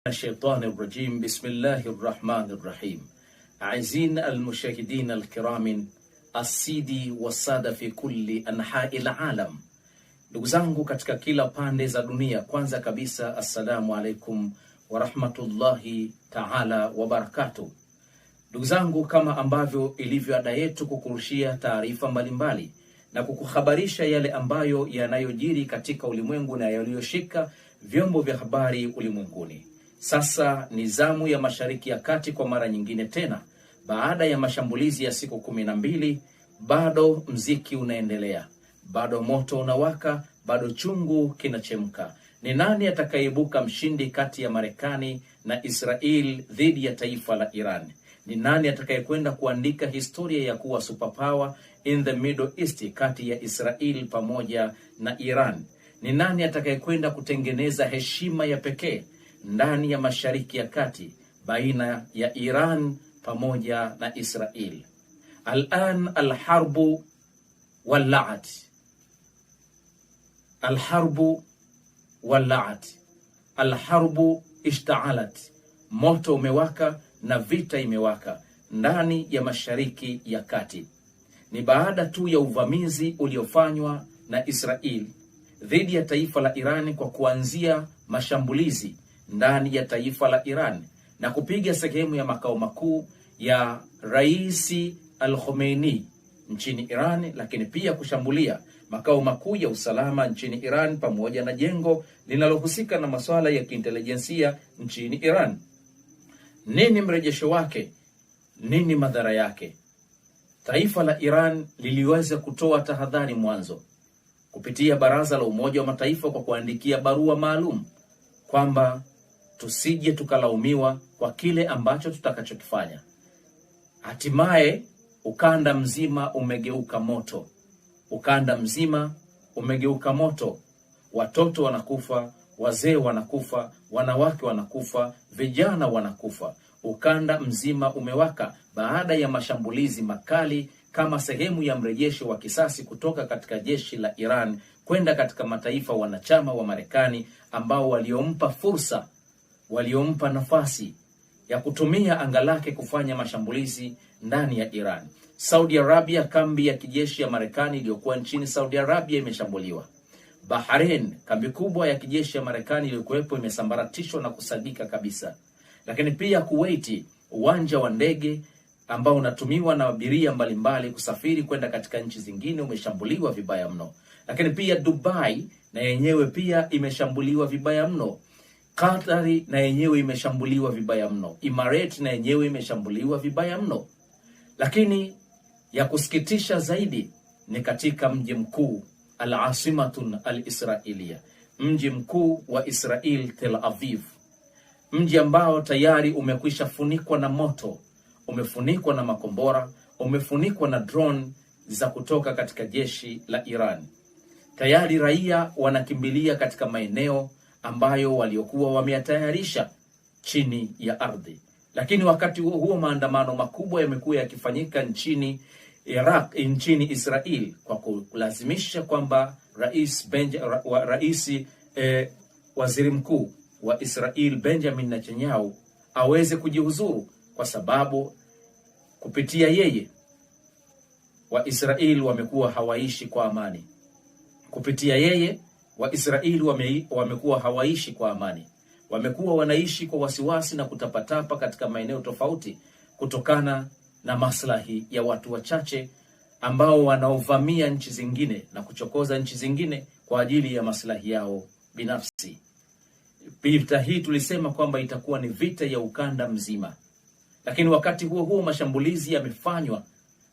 الشيطان الرجيم بسم الله الرحمن الرحيم. أعزين المشاهدين الكرام asidi wasada fi kulli anha'i alalam. Ndugu zangu katika kila pande za dunia, kwanza kabisa assalamu alaikum wa rahmatullahi ta'ala wa barakatuh. Ndugu zangu, kama ambavyo ilivyo ada yetu kukurushia taarifa mbalimbali na kukuhabarisha yale ambayo yanayojiri katika ulimwengu na yaliyoshika vyombo vya habari ulimwenguni. Sasa ni zamu ya Mashariki ya Kati kwa mara nyingine tena. Baada ya mashambulizi ya siku 12, bado mziki unaendelea, bado moto unawaka, bado chungu kinachemka. Ni nani atakayeibuka mshindi kati ya Marekani na Israel dhidi ya taifa la Iran? Ni nani atakayekwenda kuandika historia ya kuwa superpower in the Middle East kati ya Israel pamoja na Iran? Ni nani atakayekwenda kutengeneza heshima ya pekee ndani ya Mashariki ya Kati baina ya Iran pamoja na Israel? Al'an alharbu walaat, alharbu walaat, alharbu ishtaalat. Moto umewaka na vita imewaka ndani ya Mashariki ya Kati. Ni baada tu ya uvamizi uliofanywa na Israel dhidi ya taifa la Iran kwa kuanzia mashambulizi ndani ya taifa la Iran na kupiga sehemu ya makao makuu ya Rais Al-Khomeini nchini Iran, lakini pia kushambulia makao makuu ya usalama nchini Iran pamoja na jengo linalohusika na masuala ya kiintelijensia nchini Iran. Nini mrejesho wake? Nini madhara yake? Taifa la Iran liliweza kutoa tahadhari mwanzo kupitia Baraza la Umoja wa Mataifa kwa kuandikia barua maalum kwamba tusije tukalaumiwa kwa kile ambacho tutakachokifanya. Hatimaye ukanda mzima umegeuka moto. Ukanda mzima umegeuka moto. Watoto wanakufa, wazee wanakufa, wanawake wanakufa, vijana wanakufa. Ukanda mzima umewaka baada ya mashambulizi makali kama sehemu ya mrejesho wa kisasi kutoka katika jeshi la Iran kwenda katika mataifa wanachama wa Marekani ambao waliompa nafasi ya kutumia anga lake kufanya mashambulizi ndani ya Iran. Saudi Arabia, kambi ya kijeshi ya Marekani iliyokuwa nchini Saudi Arabia imeshambuliwa. Bahrain, kambi kubwa ya kijeshi ya Marekani iliyokuwepo imesambaratishwa na kusadika kabisa. Lakini pia Kuwait, uwanja wa ndege ambao unatumiwa na abiria mbalimbali kusafiri kwenda katika nchi zingine umeshambuliwa vibaya mno. Lakini pia Dubai na yenyewe pia imeshambuliwa vibaya mno. Qatar na yenyewe imeshambuliwa vibaya mno. Emirates na yenyewe imeshambuliwa vibaya mno. Lakini ya kusikitisha zaidi ni katika mji mkuu al-asimatun al-israeliya, mji mkuu wa Israel, Tel Aviv, mji ambao tayari umekwisha funikwa na moto, umefunikwa na makombora, umefunikwa na drone za kutoka katika jeshi la Iran. Tayari raia wanakimbilia katika maeneo ambayo waliokuwa wameyatayarisha chini ya ardhi. Lakini wakati huo maandamano makubwa yamekuwa yakifanyika nchini Iraq, nchini Israel, kwa kulazimisha kwamba waziri mkuu wa Israel Benjamin Netanyahu aweze kujihuzuru, kwa sababu kupitia yeye wa Israel wamekuwa hawaishi kwa amani. Kupitia yeye wa Israel wamekuwa hawaishi kwa amani. Wamekuwa wanaishi kwa wasiwasi na kutapatapa katika maeneo tofauti kutokana na maslahi ya watu wachache ambao wanaovamia nchi zingine na kuchokoza nchi zingine kwa ajili ya maslahi yao binafsi. Vita hii tulisema kwamba itakuwa ni vita ya ukanda mzima. Lakini wakati huo mashambulizi yamefanywa,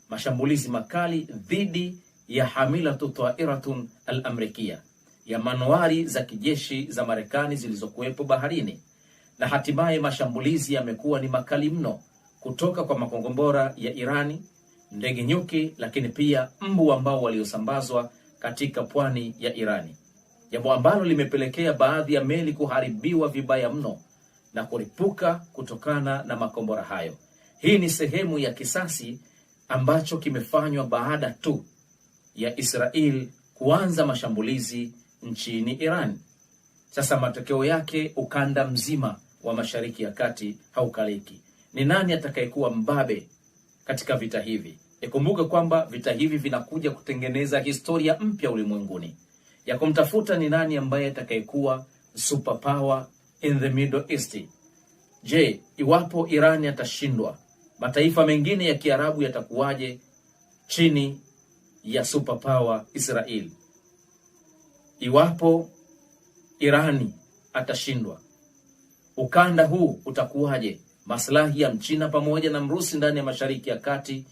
mashambulizi makali dhidi ya hamilatu ta'iratun al-amrikia, ya manuari za kijeshi za Marekani zilizokuwepo baharini. Na hatimaye mashambulizi yamekuwa ni makali mno kutoka kwa makombora ya Irani, ndege nyuki, lakini pia mbu ambao waliosambazwa katika pwani ya Irani, jambo ambalo limepelekea baadhi ya meli kuharibiwa vibaya mno na kuripuka kutokana na makombora hayo. Hii ni sehemu ya kisasi ambacho kimefanywa baada tu ya Israel kuanza mashambulizi nchini Iran. Sasa matokeo yake ukanda mzima wa Mashariki ya Kati haukaliki. Ni nani atakayekuwa mbabe katika vita hivi? Ikumbuke kwamba vita hivi vinakuja kutengeneza historia mpya ulimwenguni ya kumtafuta ni nani ambaye atakayekuwa superpower in the Middle East. Je, iwapo Irani atashindwa, mataifa mengine ya Kiarabu yatakuwaje chini ya superpower Israel? Iwapo Irani atashindwa, ukanda huu utakuwaje? Maslahi ya Mchina pamoja na Mrusi ndani ya Mashariki ya Kati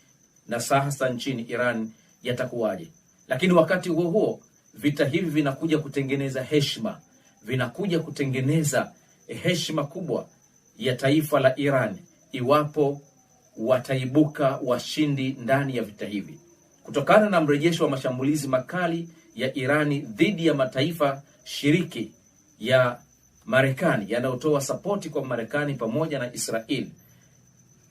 na sasa nchini Iran yatakuwaje? Lakini wakati huo huo, vita hivi vinakuja kutengeneza heshima, vinakuja kutengeneza heshima kubwa ya taifa la Iran iwapo wataibuka washindi ndani ya vita hivi, kutokana na mrejesho wa mashambulizi makali ya Irani dhidi ya mataifa shiriki ya Marekani yanayotoa sapoti kwa Marekani pamoja na Israel.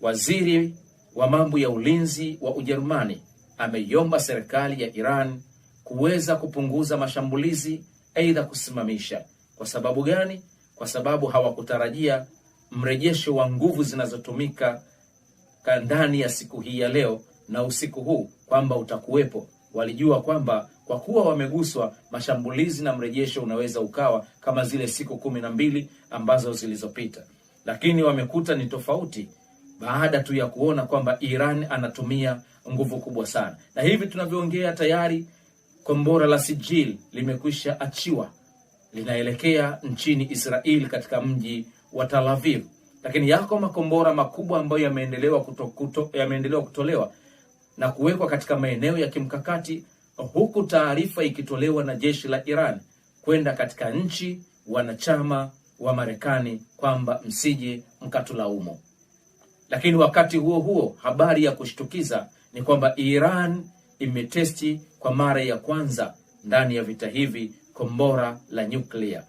Waziri wa mambo ya ulinzi wa Ujerumani ameiomba serikali ya Iran kuweza kupunguza mashambulizi, aidha kusimamisha. Kwa sababu gani? Kwa sababu hawakutarajia mrejesho wa nguvu zinazotumika ndani ya siku hii ya leo na usiku huu kwamba utakuwepo. Walijua kwamba kwa kuwa wameguswa, mashambulizi na mrejesho unaweza ukawa kama zile siku 12 ambazo zilizopita, lakini wamekuta ni tofauti baada tu ya kuona kwamba Iran anatumia nguvu kubwa sana. Na hivi tunavyoongea tayari kombora la Sijil limekwisha achiwa, linaelekea nchini Israel katika mji wa Tel Aviv. Lakini yako makombora makubwa ambayo yameendelea kutolewa na kuwekwa katika maeneo ya kimkakati, huku taarifa ikitolewa na jeshi la Iran kwenda katika nchi wanachama wa Marekani kwamba msije mkatulaumu. Lakini wakati huo huo, habari ya kushtukiza ni kwamba Iran imetesti kwa mara ya kwanza ndani ya vita hivi kombora la nyuklia.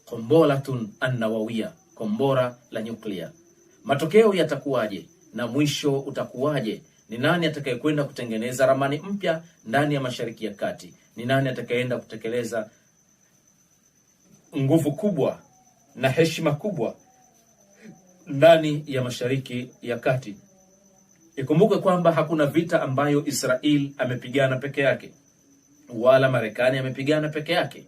Komboratun an-nawawiyya, kombora la nyuklia. Matokeo yatakuwaje na mwisho utakuwaje? Ni nani atakayekwenda kutengeneza ramani mpya ndani ya Mashariki ya Kati? Ni nani atakayeenda kutekeleza nguvu kubwa na heshima kubwa ndani ya Mashariki ya Kati? Ikumbuke kwamba hakuna vita ambayo Israel amepigana peke yake, wala Marekani amepigana peke yake.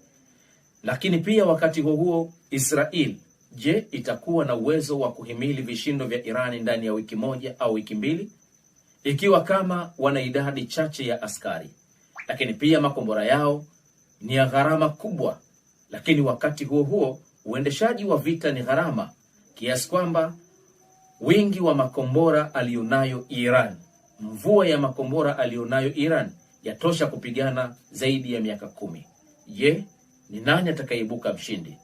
Lakini pia wakati huo Israel, je, itakuwa na uwezo wa kuhimili vishindo vya Irani ndani ya wiki moja au wiki mbili? Ikiwa kama wana idadi chache ya askari, lakini pia makombora yao ni ya gharama kubwa. Lakini wakati huo huo, uendeshaji wa vita ni gharama, kiasi kwamba wingi wa makombora alionayo Iran, mvua ya makombora alionayo Iran yatosha kupigana zaidi ya miaka 10. Je, ni nani atakayeibuka mshindi?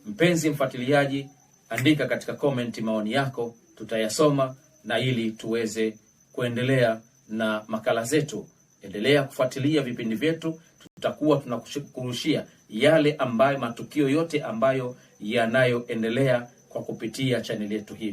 Mpenzi mfuatiliaji, andika katika comment maoni yako, tutayasoma na ili tuweze kuendelea na makala zetu. Endelea kufuatilia vipindi vyetu, tutakuwa tunakurushia yale ambayo matukio yote ambayo yanayoendelea kwa kupitia channel yetu hii.